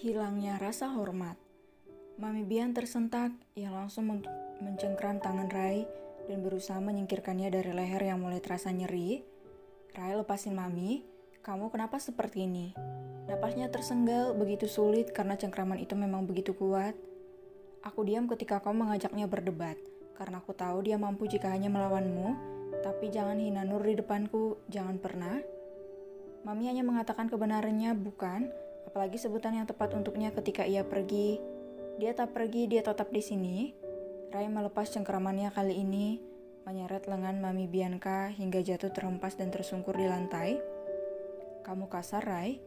Hilangnya rasa hormat. Mami Bian tersentak. Ia langsung mencengkram tangan Rai dan berusaha menyingkirkannya dari leher yang mulai terasa nyeri. Rai, lepasin Mami. Kamu kenapa seperti ini? Napasnya tersenggal begitu sulit karena cengkraman itu memang begitu kuat. Aku diam ketika kau mengajaknya berdebat, karena aku tahu dia mampu jika hanya melawanmu. Tapi jangan hina Nur di depanku, jangan pernah. Mami hanya mengatakan kebenarannya, bukan? Apalagi sebutan yang tepat untuknya ketika ia pergi. Dia tak pergi, dia tetap di sini. Rai melepas cengkramannya kali ini, menyeret lengan Mami Bianca hingga jatuh terhempas dan tersungkur di lantai. Kamu kasar, Rai.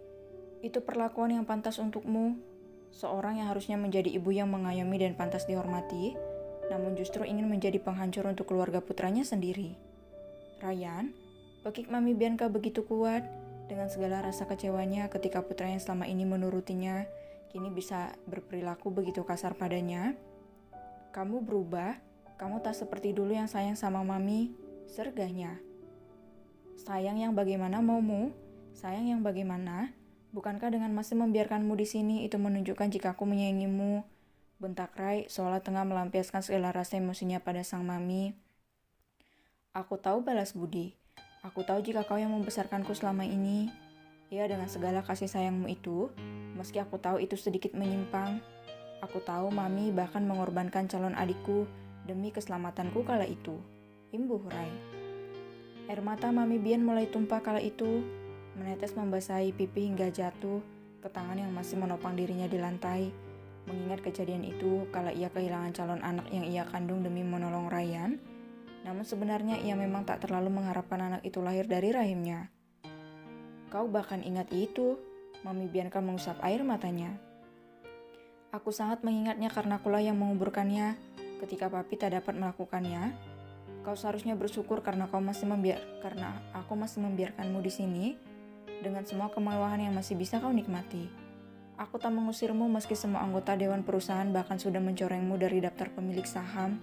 Itu perlakuan yang pantas untukmu. Seorang yang harusnya menjadi ibu yang mengayomi dan pantas dihormati, namun justru ingin menjadi penghancur untuk keluarga putranya sendiri. Ryan, bekik Mami Bianca begitu kuat. Dengan segala rasa kecewanya ketika putranya selama ini menurutinya, kini bisa berperilaku begitu kasar padanya. Kamu berubah, kamu tak seperti dulu yang sayang sama Mami, sergahnya. Sayang yang bagaimana maumu? Sayang yang bagaimana? Bukankah dengan masih membiarkanmu di sini itu menunjukkan jika aku menyayangimu? Bentak Rai seolah tengah melampiaskan segala rasa emosinya pada sang Mami. Aku tahu balas budi. Aku tahu jika kau yang membesarkanku selama ini. Ya, dengan segala kasih sayangmu itu, meski aku tahu itu sedikit menyimpang. Aku tahu Mami bahkan mengorbankan calon adikku demi keselamatanku kala itu. Imbuh Rai. Air mata Mami Bian mulai tumpah kala itu, menetes membasahi pipi hingga jatuh ke tangan yang masih menopang dirinya di lantai. Mengingat kejadian itu kala ia kehilangan calon anak yang ia kandung demi menolong Ryan. Namun sebenarnya ia memang tak terlalu mengharapkan anak itu lahir dari rahimnya. Kau bahkan ingat itu, Mami Bianca mengusap air matanya. Aku sangat mengingatnya karena akulah yang menguburkannya ketika papi tak dapat melakukannya. Kau seharusnya bersyukur karena aku masih membiarkanmu di sini dengan semua kemewahan yang masih bisa kau nikmati. Aku tak mengusirmu meski semua anggota dewan perusahaan bahkan sudah mencorengmu dari daftar pemilik saham.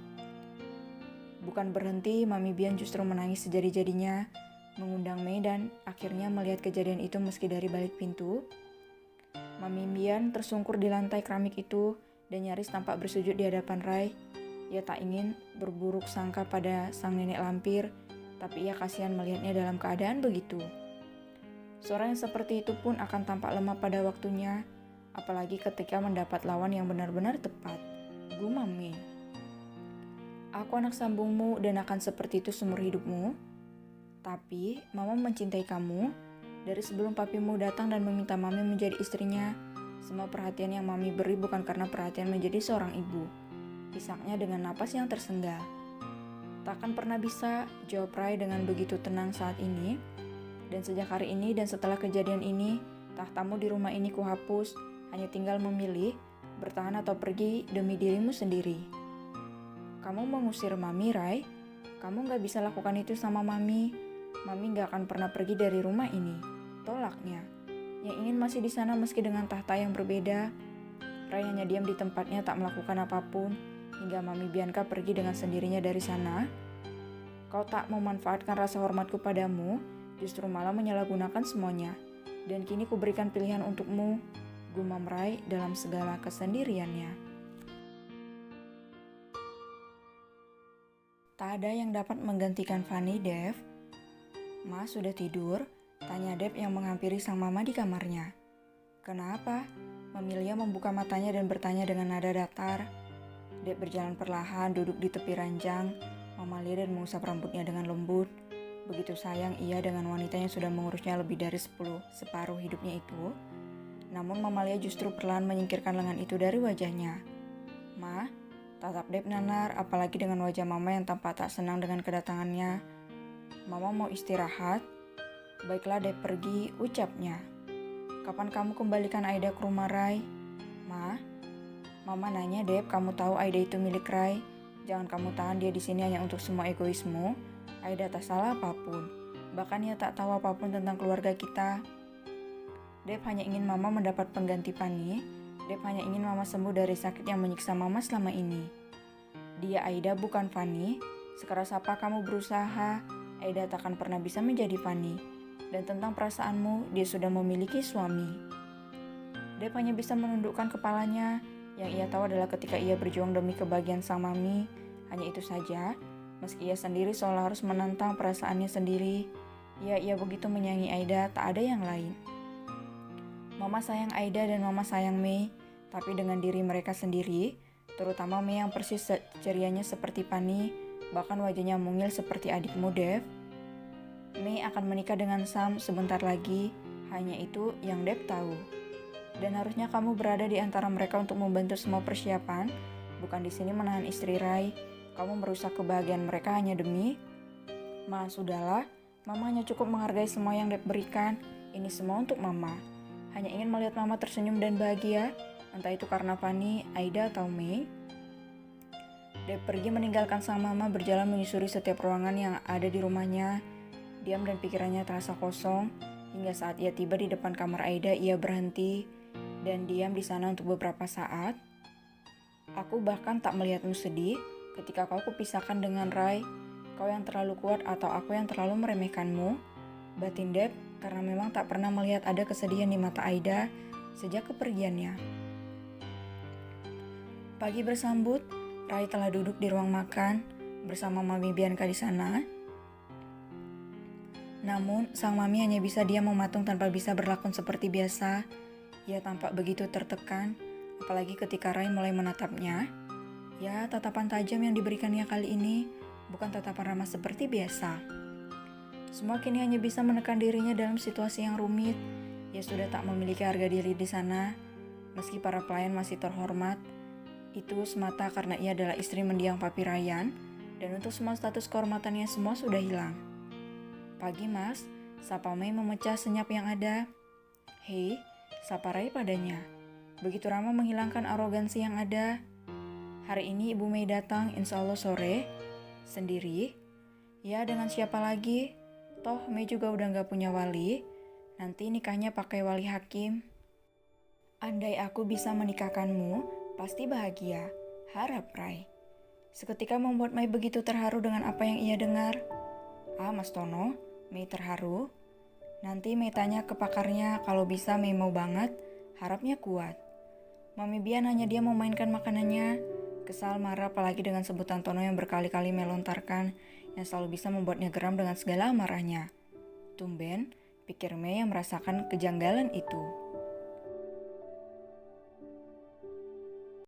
Bukan berhenti, Mami Bian justru menangis sejadi-jadinya, mengundang Mei dan akhirnya melihat kejadian itu meski dari balik pintu. Mami Bian tersungkur di lantai keramik itu dan nyaris tampak bersujud di hadapan Rai. Ia tak ingin berburuk sangka pada sang nenek lampir, tapi ia kasihan melihatnya dalam keadaan begitu. Seorang yang seperti itu pun akan tampak lemah pada waktunya, apalagi ketika mendapat lawan yang benar-benar tepat. Gumam Mei. Aku anak sambungmu dan akan seperti itu seumur hidupmu. Tapi, Mama mencintai kamu. Dari sebelum papimu datang dan meminta Mami menjadi istrinya, semua perhatian yang Mami beri bukan karena perhatian menjadi seorang ibu. Isaknya dengan napas yang tersengal. Takkan pernah bisa, jawab Rai dengan begitu tenang saat ini. Dan sejak hari ini dan setelah kejadian ini, tahtamu di rumah ini kuhapus, hanya tinggal memilih, bertahan atau pergi demi dirimu sendiri. Kamu mengusir Mami, Rai? Kamu gak bisa lakukan itu sama Mami. Mami gak akan pernah pergi dari rumah ini. Tolaknya. Yang ingin masih di sana meski dengan tahta yang berbeda. Rai hanya diam di tempatnya tak melakukan apapun, hingga Mami Bianca pergi dengan sendirinya dari sana. Kau tak memanfaatkan rasa hormatku padamu, justru malah menyalahgunakan semuanya. Dan kini kuberikan pilihan untukmu, gumam Rai dalam segala kesendiriannya. Tak ada yang dapat menggantikan Fanny, Dev. Mas sudah tidur? Tanya Dev yang menghampiri sang mama di kamarnya. Kenapa? Mamilia membuka matanya dan bertanya dengan nada datar. Dev berjalan perlahan, duduk di tepi ranjang, memalir dan mengusap rambutnya dengan lembut. Begitu sayang ia dengan wanita yang sudah mengurusnya lebih dari separuh hidupnya itu. Namun Mamalia justru perlahan menyingkirkan lengan itu dari wajahnya. Ma, tatap Dev nanar, apalagi dengan wajah Mama yang tampak tak senang dengan kedatangannya. Mama mau istirahat? Baiklah Dev pergi, ucapnya. Kapan kamu kembalikan Aida ke rumah Rai? Ma? Mama nanya, Dev, kamu tahu Aida itu milik Rai. Jangan kamu tahan dia di sini hanya untuk semua egoismu. Aida tak salah apapun. Bahkan ia tak tahu apapun tentang keluarga kita. Dep hanya ingin Mama mendapat pengganti Fanny. Dep hanya ingin Mama sembuh dari sakit yang menyiksa Mama selama ini. Dia Aida bukan Fanny. Sekeras apa kamu berusaha, Aida takkan pernah bisa menjadi Fanny. Dan tentang perasaanmu, dia sudah memiliki suami. Dep hanya bisa menundukkan kepalanya. Yang ia tahu adalah ketika ia berjuang demi kebahagiaan sang mami. Hanya itu saja. Meski ia sendiri seolah harus menentang perasaannya sendiri. Ia begitu menyayangi Aida, tak ada yang lain. Mama sayang Aida dan Mama sayang Mei, tapi dengan diri mereka sendiri, terutama Mei yang persis cerianya seperti Fanny, bahkan wajahnya mungil seperti adikmu Dev. Mei akan menikah dengan Sam sebentar lagi, hanya itu yang Dev tahu. Dan harusnya kamu berada di antara mereka untuk membantu semua persiapan, bukan di sini menahan istri Rai. Kamu merusak kebahagiaan mereka hanya demi... sudahlah, Mama hanya cukup menghargai semua yang Dev berikan. Ini semua untuk Mama. Hanya ingin melihat Mama tersenyum dan bahagia, entah itu karena Fanny, Aida, atau Mei. Dep pergi meninggalkan sang Mama berjalan menyusuri setiap ruangan yang ada di rumahnya. Diam dan pikirannya terasa kosong, hingga saat ia tiba di depan kamar Aida, ia berhenti dan diam di sana untuk beberapa saat. Aku bahkan tak melihatmu sedih ketika kau kupisahkan dengan Rai. Kau yang terlalu kuat atau aku yang terlalu meremehkanmu? Batin Dep, karena memang tak pernah melihat ada kesedihan di mata Aida sejak kepergiannya. Pagi bersambut, Rai telah duduk di ruang makan bersama Mami Bianca di sana. Namun, sang Mami hanya bisa diam mematung tanpa bisa berlakon seperti biasa. Ia tampak begitu tertekan, apalagi ketika Rai mulai menatapnya. Ya, tatapan tajam yang diberikannya kali ini bukan tatapan ramah seperti biasa. Semua kini hanya bisa menekan dirinya dalam situasi yang rumit. Ia sudah tak memiliki harga diri di sana. Meski para pelayan masih terhormat, itu semata karena ia adalah istri mendiang Papi Ryan, dan untuk semua status kehormatannya semua sudah hilang. Pagi Mas, sapa Mei memecah senyap yang ada. Hei, sapa Rai padanya. Begitu ramah menghilangkan arogansi yang ada. Hari ini Ibu Mei datang, insya Allah sore. Sendiri? Ya, dengan siapa lagi? Toh Mei juga udah gak punya wali. Nanti nikahnya pakai wali hakim. Andai aku bisa menikahkanmu, pasti bahagia. Harap Rai. Seketika membuat Mei begitu terharu dengan apa yang ia dengar. Mas Tono, Mei terharu. Nanti Mei tanya ke pakarnya, kalau bisa Mei mau banget, harapnya kuat. Mami Bian hanya dia memainkan makanannya. Kesal marah apalagi dengan sebutan Tono yang berkali-kali melontarkan, yang selalu bisa membuatnya geram dengan segala amarahnya. Tumben, pikir Mei yang merasakan kejanggalan itu.